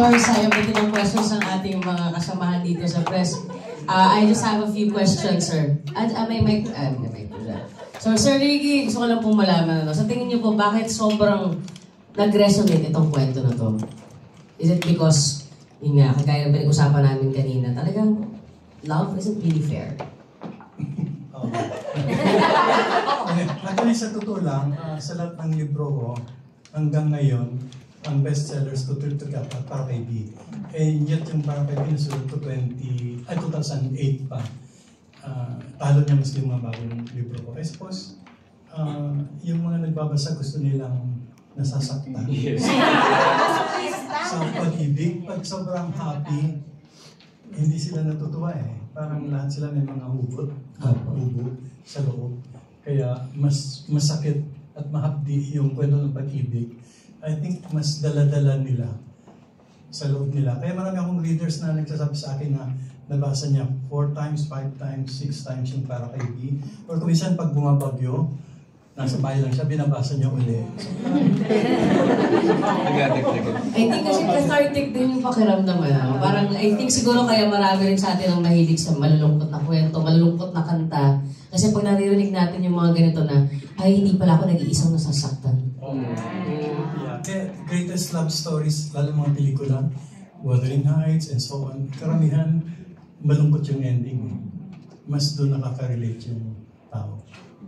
sure sayang pati ng questions ng ating mga kasamahan dito sa press. I just have a few questions, sir. May So, Sir Ricky, gusto ko lang pong malaman. Sa tingin niyo po, bakit sobrang nag-resonate itong kwento na to? Is it because, yun nga, kagaya ng pinag-usapan namin kanina, talagang love isn't really fair? Actually, sa totoo lang, sa lahat ng libro ko, hanggang ngayon, ang bestsellers ko, Tultugap at Para Kay B. And yet yung Para Kay B, nasulat ko 2008 pa. Talo niya mas yung mga bagong libro ko. I suppose, yung mga nagbabasa gusto nilang nasasaktan. Yes. Sa pag-ibig, pag sobrang happy, hindi sila natutuwa eh. Parang lahat sila may mga hubot sa loob. Kaya mas masakit at mahapdi yung kwento ng pag-ibig. I think mas dala-dala nila sa loob nila. Kaya marami akong readers na nagsasabi sa akin na nabasa niya 4 times, 5 times, 6 times yung Para Kay B. Or kung minsan pag bumabagyo, nasa bahay lang siya, binabasa niya uli. I think kasi cathartic din yung pakiramdam. Parang I think siguro kaya marami rin sa atin ang mahilig sa malulungkot na kwento, malulungkot na kanta. Kasi pag naririnig natin yung mga ganito na, ay hindi pala ako nag-iisang nasasaktan. Kaya greatest love stories, lalo mga pelikula, Wuthering Heights and so on, karamihan malungkot yung ending. Mas doon nakaka-relate yung tao.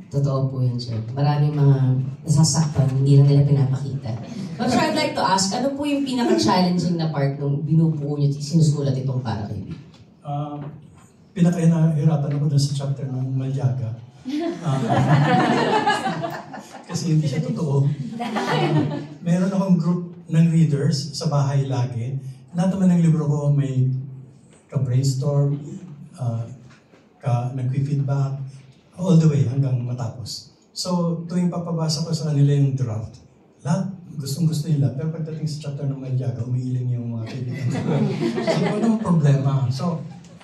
Totoo po yun, sir. Maraming mga nasasaktan, hindi lang nila pinapakita. But sir, I'd like to ask, ano po yung pinaka-challenging na part nung binubuo nyo, sinusulat itong Para Kay B? Pinaka-nahirapan ako dun sa chapter ng Malyaga. Kasi hindi siya totoo. Meron akong group ng readers sa bahay lagi. Lahat naman ng libro ko may ka-brainstorm, nag-feedback, all the way hanggang matapos. So, tuwing papabasa ko sa kanila yung draft, lahat gustong-gusto nila. Pero pagdating sa chapter ng Malyaga, umiiling yung mga kaibigan ko. So, anong problema? So,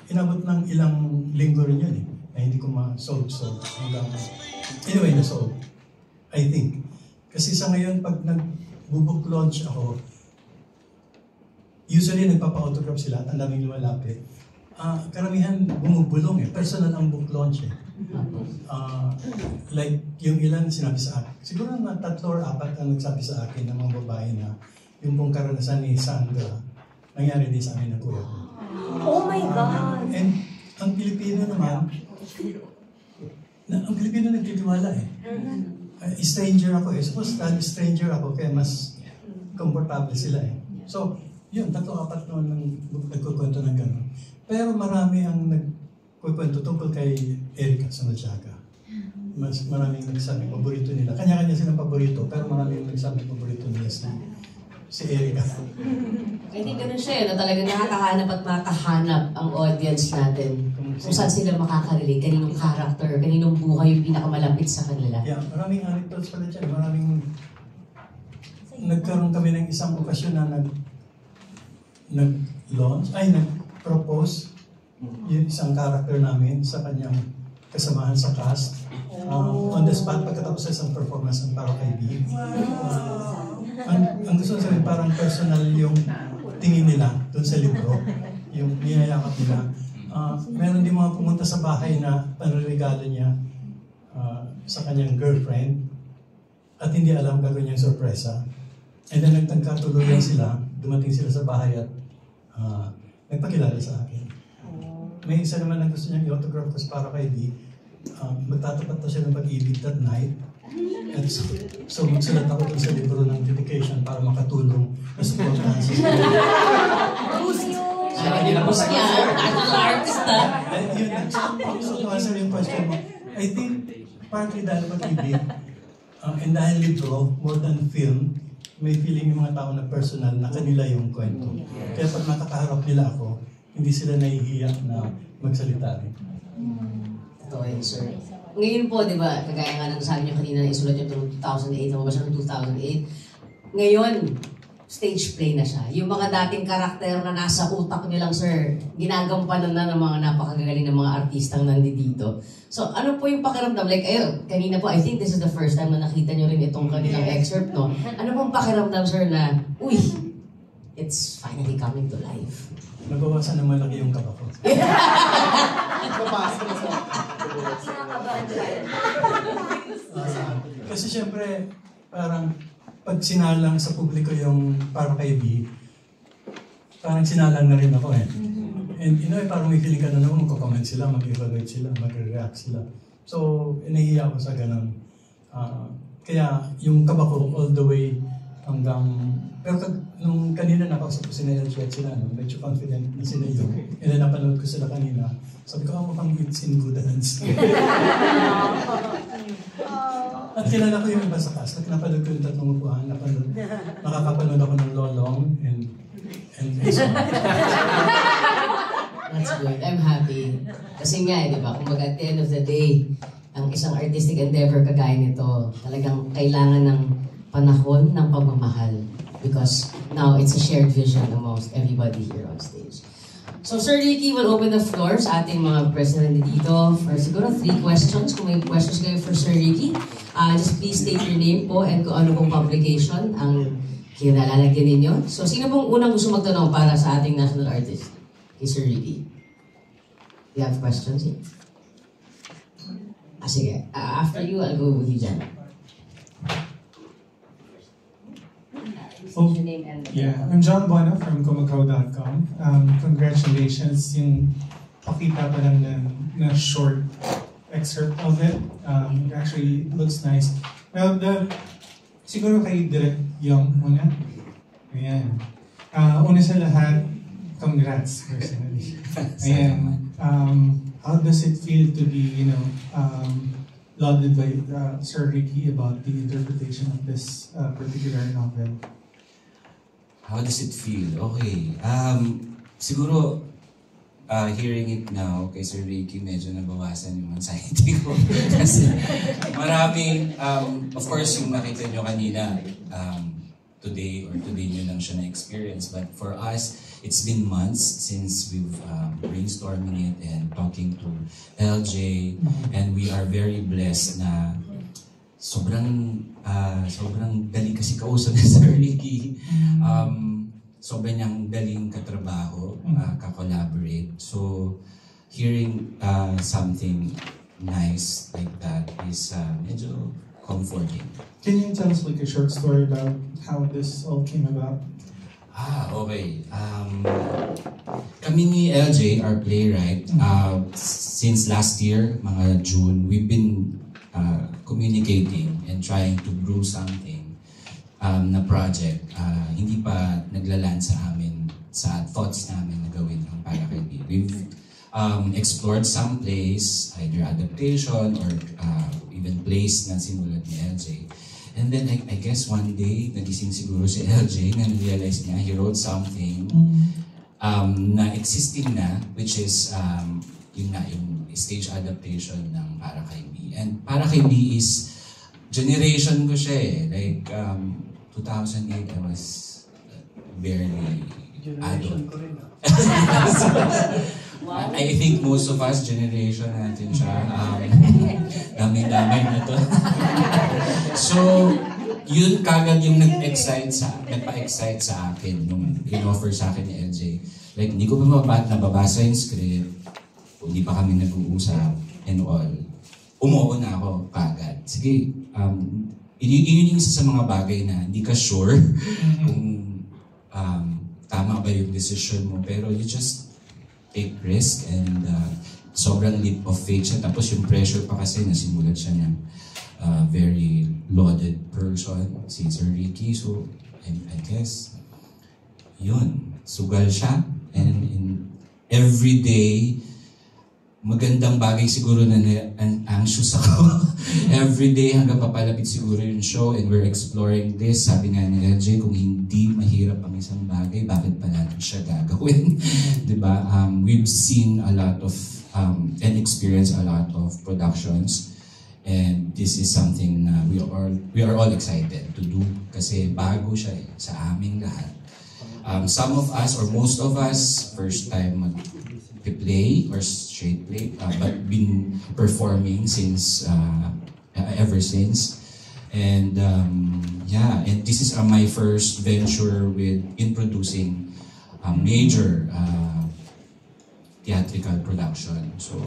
inabot ng ilang linggo rin yun eh. Na hindi ko ma-solve. So, hanggang anyway, na-solve. I think. Kasi sa ngayon, pag nag-book launch ako, usually nagpapa-autograph sila at ang daming lumalapit. Karamihan bumubulong eh. Personal ang book launch eh. Like, yung ilan sinabi sa akin. Siguro na 3 or 4 ang nagsabi sa akin ng mga babae na yung pong karanasan ni Sandra, nangyari din sa amin ng kuya ko. Oh my God! And ang Pilipino naman, ang Pilipino nagtitiwala eh. Stranger ako eh. Suppose stranger ako, kaya mas komportable sila eh. So, yun, 3-4 noon nagkukwento ng gano'n. Pero marami ang nagkukwento tungkol kay Erica sa Malyaga. Mas maraming nagsabi paborito nila. Kanya-kanya silang paborito, pero maraming nagsabi paborito nila si Erica. I think ganun siya na talagang nakakahanap at makahanap ang audience natin. Kung saan sila makakarelate, kaninong character, kaninong buhay yung pinakamalapit sa kanila. Yeah, maraming anecdotes pala dyan. Nagkaroon kami ng isang okasyon na nag-propose yung isang character namin sa kanyang kasamahan sa cast. On the spot, pagkatapos sa isang performance ng Para Kay B. Ang gusto sabihin, parang personal yung tingin nila doon sa libro, yung niyayakap nila. Meron din mga pumunta sa bahay na panregalo niya sa kanyang girlfriend at hindi alam gagawin niyang sorpresa. And then nagtagkatuluyan sila, dumating sila sa bahay at nagpakilala sa akin. May isa naman na gusto niyang i-autograph ko sa Para Kay B. Magtatapat na siya ng pag-ibig that night. At so magsulat ako dun sa libro ng dedication para makatulong na supportahan sa school. Gusto niya, national artist na. So to answer yung question mo, I think partly dahil pag-ibig, and dahil libro, more than film, may feeling yung mga tao na personal na kanila yung kwento. Kaya pag nakakaharap nila ako, hindi sila nahihiya na magsalita rin. Ito yun, sir. Ngayon po, di ba, kagaya nga ng sabi niyo kanina na isulat niyo noong 2008, o ba siya noong 2008? Ngayon, stage play na siya. Yung mga dating karakter na nasa utak niyo lang, sir, ginagampanan na ng mga napakagagaling ng mga artistang nandito. So, ano po yung pakiramdam? Like, ayun, kanina po, I think this is the first time na nakita niyo rin itong kanilang excerpt, no? Ano pong pakiramdam, sir, na, uy, ito it's finally coming to life? Nabawasan na malaki yung kaba ko. Kinakabahan ka. Kasi syempre, parang pag sinalang sa publiko yung para kay B, parang sinalang na rin ako eh. And parang may feeling ka na naman, magko-comment sila, mag-evaluate sila, mag-react sila. So, nahihiya ako sa ganun. Kaya yung kaba ko all the way hanggang... Pero nung kanina nakausap ko sila LG at sila, medyo confident na sila yun. And then napanood ko sila kanina. Sabi ko, mukhang it's in good hands. At kilala ko yung iba sa cast. Napanood ko yung tatlong upuan. Nakakapanood ako ng Lolong and so on. That's good. I'm happy. Kasi nga, di ba, kumbaga at the end of the day, ang isang artistic endeavor kagaya nito, talagang kailangan ng panahon ng pagmamahal. Because now it's a shared vision amongst everybody here on stage. So Sir Ricky will open the floor sa ating mga president dito for siguro 3 questions. Kung may questions kayo for Sir Ricky, just please state your name po and kung ano pong publication ang kinalalagyan ninyo. So sino pong unang gusto magtanong para sa ating national artist? Kay Sir Ricky. Do you have questions? Sige. After you, I'll go with you, Jan. Oh, yeah, I'm John Buona from Kumakaw.com. Congratulations, yung pakita pa lang na short excerpt of it. Actually, it looks nice. Well, siguro kay Direk Young muna. Ayan. Una sa lahat, congrats personally. Ayan. How does it feel to be, lauded by Sir Ricky about the interpretation of this particular novel? How does it feel? Okay. Siguro, hearing it now, kay Sir Ricky, medyo nabawasan yung anxiety ko. Kasi maraming, of course, yung nakita nyo kanina, today nyo lang siya na-experience. But for us, it's been months since we've brainstorming it and talking to LJ. And we are very blessed na sobrang dali kasi kausap ni Sir Ricky. Sobrang niyang daling katrabaho, ka-collaborate. So, hearing something nice like that is medyo comforting. Can you tell us like a short story about how this all came about? Okay. Kami ni LJ, our playwright, since last year, mga June, we've been communicating and trying to brew something na project. Hindi pa naglaland sa amin, sa thoughts namin na gawin ang para kay B. We've explored some plays, either adaptation or even plays na sinulat ni LJ. And then I guess one day, nagising siguro si LJ na realize niya, he wrote something na existing na, which is yung stage adaptation ng Para Kay B. And Para Kay B is, generation ko siya eh. Like, 2008, I was barely adult. I think most of us, generation natin siya. Dami-damay na to. So, yun kagad yung nagpa-excite sa akin nung in-offer sa akin ni LJ. Like, hindi ko pa nababasa yung script, hindi pa kami nag-uusap and all. Umuo na ako kagad. Sige, yun yung isa sa mga bagay na hindi ka sure kung tama ba yung decision mo, pero you just take risk and sobrang leap of faith siya. Tapos yung pressure pa kasi nasimulat siya ng very lauded person, si Sir Ricky. So, I guess, yun, sugal siya. And every day, magandang bagay siguro na anxious ako. Every day hanggang papalapit siguro yung show and we're exploring this. Sabi nga ni LJ, kung hindi mahirap ang isang bagay, bakit pa natin siya gagawin? Diba? We've seen a lot of and experienced a lot of productions and this is something na we are all excited to do kasi bago siya sa aming lahat. Some of us or most of us, first time play or straight play, but been performing since ever since. And yeah, and this is my first venture in producing a major theatrical production. So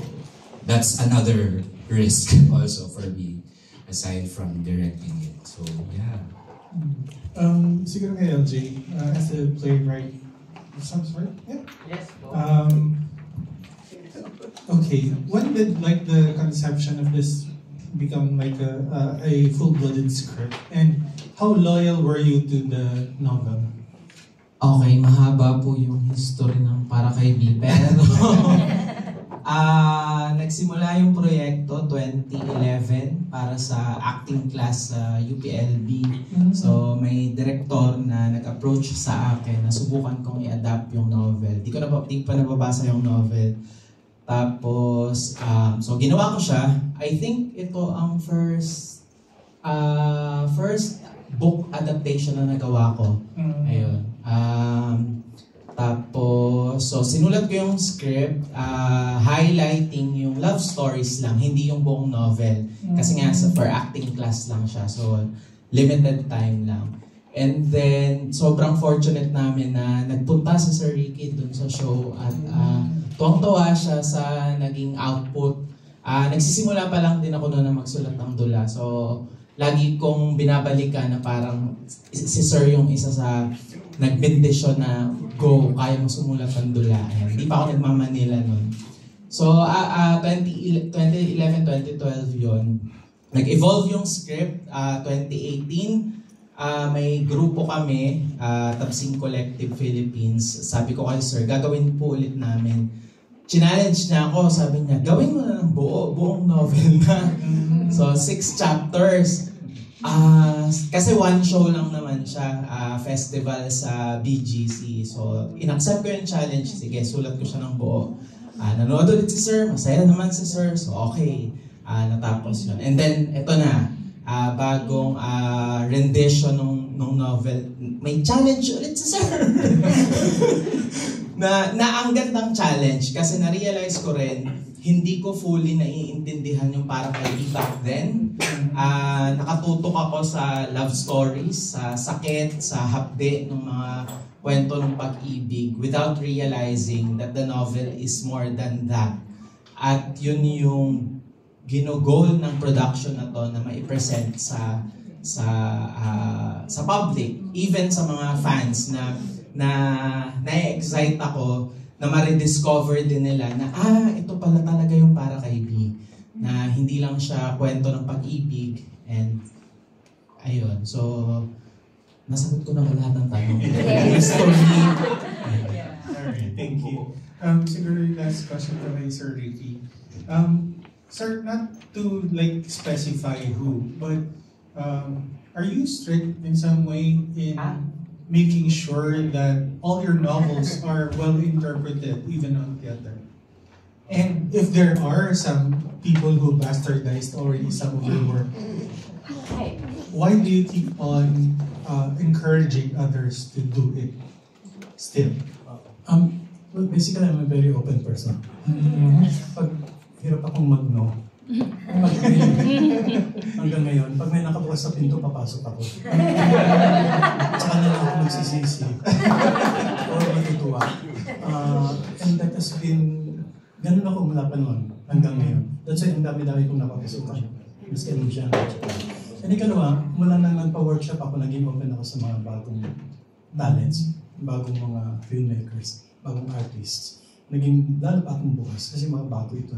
that's another risk also for me, aside from directing it. So yeah. Siguro kay LJ, as a playwright, some sort? Yeah. Yes, po. Okay, when did like the conception of this become like a full-blooded script? And how loyal were you to the novel? Okay, mahaba po yung history ng Para Kay B. Pero nagsimula yung proyekto 2011 para sa acting class sa UPLB. So may director na nag-approach sa akin na subukan kong i-adapt yung novel. Di pa nababasa yung novel. Tapos, so ginawa ko siya. I think ito ang first book adaptation na nagawa ko. Ayun. Tapos, so sinulat ko yung script, highlighting yung love stories lang, hindi yung buong novel. Kasi nga, for acting class lang siya. So, limited time lang. And then, sobrang fortunate namin na nagpunta si Sir Ricky dun sa show at tuwang-tuwa siya sa naging output. Nagsisimula pa lang din ako noon na magsulat ng dula. So, lagi kong binabalikan na parang si Sir yung isa sa nagbendisyon na go, kaya mo sumulat ng dula. Hindi pa ako nagmamanila nun. So, 2011-2012 yon. Nag-evolve yung script. 2018, may grupo kami, Tabsing Collective Philippines. Sabi ko kay Sir, gagawin po ulit namin. Challenge niya ako, sabi niya, gawin mo na ng buong novel na. So, 6 chapters. Kasi one show lang naman siya, festival sa BGC. So, in-accept ko yung challenge. Sige, sulat ko siya ng buo. Nanood ulit si Sir, masaya naman si Sir. So, okay. Natapos yun. And then, eto na. Bagong rendition ng novel. May challenge ulit si Sir. na ang gandang challenge kasi na-realize ko rin hindi ko fully naiintindihan yung Para Kay B back then. Nakatutok ako sa love stories, sa sakit, sa hapde ng mga kwento ng pag-ibig without realizing that the novel is more than that. At yun yung ginugol ng production na to na mai-present sa public, even sa mga fans na excite ako na ma-rediscover din nila na ito pala talaga yung Para Kay B, na hindi lang siya kwento ng pag-ibig. And ayun, so nasagot ko na ba lahat ng tanong? Story. Alright, thank you. Siguro yung last question ko kay Sir Ricky. Sir, not to like specify who, but are you strict in some way in making sure that all your novels are well interpreted, even on theater? And if there are some people who bastardized already some of your work, why do you keep on encouraging others to do it still? Well, basically, I'm a very open person. Pag hirap akong mag-no, hanggang ngayon, pag may nakabukas sa pinto, papasok ako. Tsaka na lang ako magsisisi. O matutuwa. And that has been, ganun ako mula pa noon hanggang ngayon. That's why ang dami-dami kong napapasukan. Mas ganun siya. And ikalawa, mula nang nagpa-workshop ako, naging open ako sa mga bagong talents, bagong mga filmmakers, bagong artists. Naging lalo pa akong bukas kasi mga bago ito.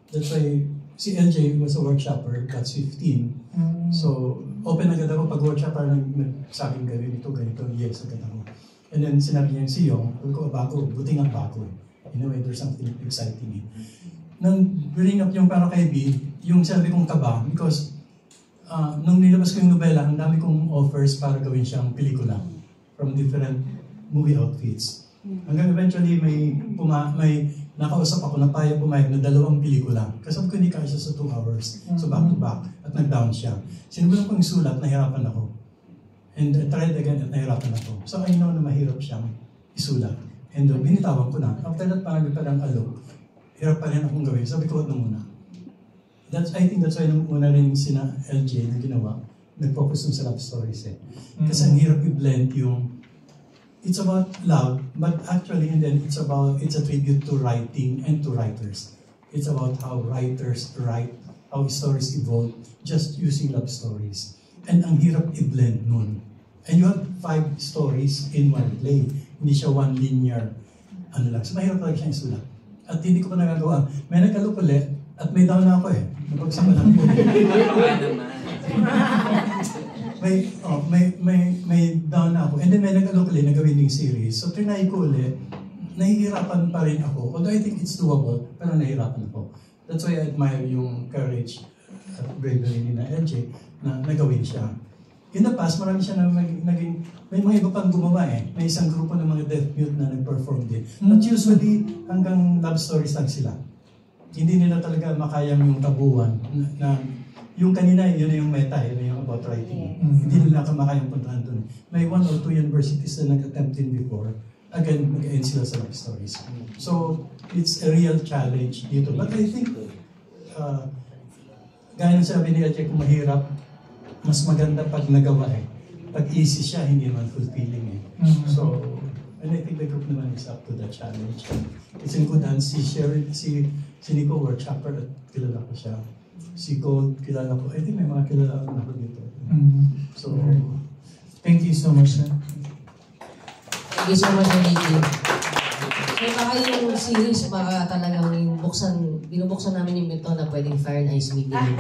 That's why si LJ was a workshopper, that's 15. So, open agad ako pag workshopper nagsabing ganito, yes, agad ako. And then sinabi niya yung si Yong, bago, buti nga bago. In a way, there's something exciting. Nang bring up yung Para Kay B, yung sabi kong kaba, because nung nilabas ko yung nobela, ang dami kong offers para gawin siyang pelikula from different movie outfits. Hanggang eventually may nakausap ako na pumayag na 2 pelikula. Kasi ko hindi kaya siya sa 2 hours. So back to back. At nag-down siya. Sinubukan ko yung sulat, nahirapan ako. And I tried again at nahirapan ako. So I know na mahirap siyang isulat. And binitawan ko na. After that, parang alok. Hirap pa rin akong gawin. Sabi ko, wag na muna. I think that's why nung una rin sina LJ na ginawa, nag-focus sa love stories eh. Kasi ang hirap i-blend yung it's about love, but actually, and then it's a tribute to writing and to writers. It's about how writers write, how stories evolve, just using love stories. And ang hirap i-blend nun. And you have 5 stories in one play. Hindi siya one linear, lang. So mahirap talaga siyang isulat. At hindi ko pa nagagawa. May nagkalok ulit, at may down na ako eh. Nabagsak ko lang po. may down na ako. And then may nag-alok ulit na gawin yung series. So trinay ko ulit, nahihirapan pa rin ako. Although I think it's doable, pero nahihirapan ako. That's why I admire yung courage at bravery ni na LJ na nagawin siya. In the past, marami siya na naging, may mga iba pang gumawa eh. May isang grupo ng mga deaf mute na nag-perform din. But usually, hanggang love stories lang sila. Hindi nila talaga makayang yung tabuan na yung kanina, yun yung meta, yun yung about writing. Hindi nila makayang puntahan doon. May 1 or 2 universities na nag-attempt din before. Again, mag-end sila sa love stories. So, it's a real challenge dito. But I think, gaya ng sabi ni LJ, kung mahirap, mas maganda pag nagawa eh. Pag easy siya, hindi naman fulfilling eh. So, and I think the group naman is up to the challenge. It's in good hands. Si Nico workshopper at kilala ko siya. Si Gold, kilala ko. I think may mga kilala ako dito. So, Thank you so much. Thank you so much, Ricky. So baka yung series, baka talagang yung binubuksan namin yung pinto na pwedeng fire and ice meeting.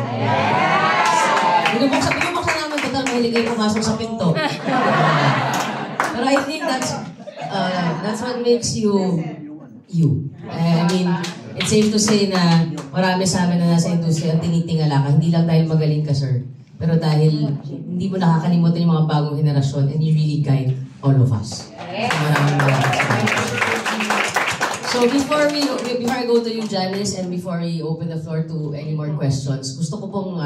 Binubuksan namin, total mahilig kayo pumasok sa pinto. But I think that's what makes you. I mean, it's safe to say na marami sa amin na nasa industriya ang tinitingala ka. Hindi lang dahil magaling ka, sir. Pero dahil hindi mo nakakalimutan yung mga bagong henerasyon and you really guide all of us. Maraming So before I go to you, Janice, and before we open the floor to any more questions, gusto ko pong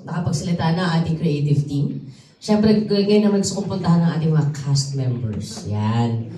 nakapagsalita na ating creative team. Siyempre, ngayon naman gusto kong puntahan ng ating mga cast members. Yan.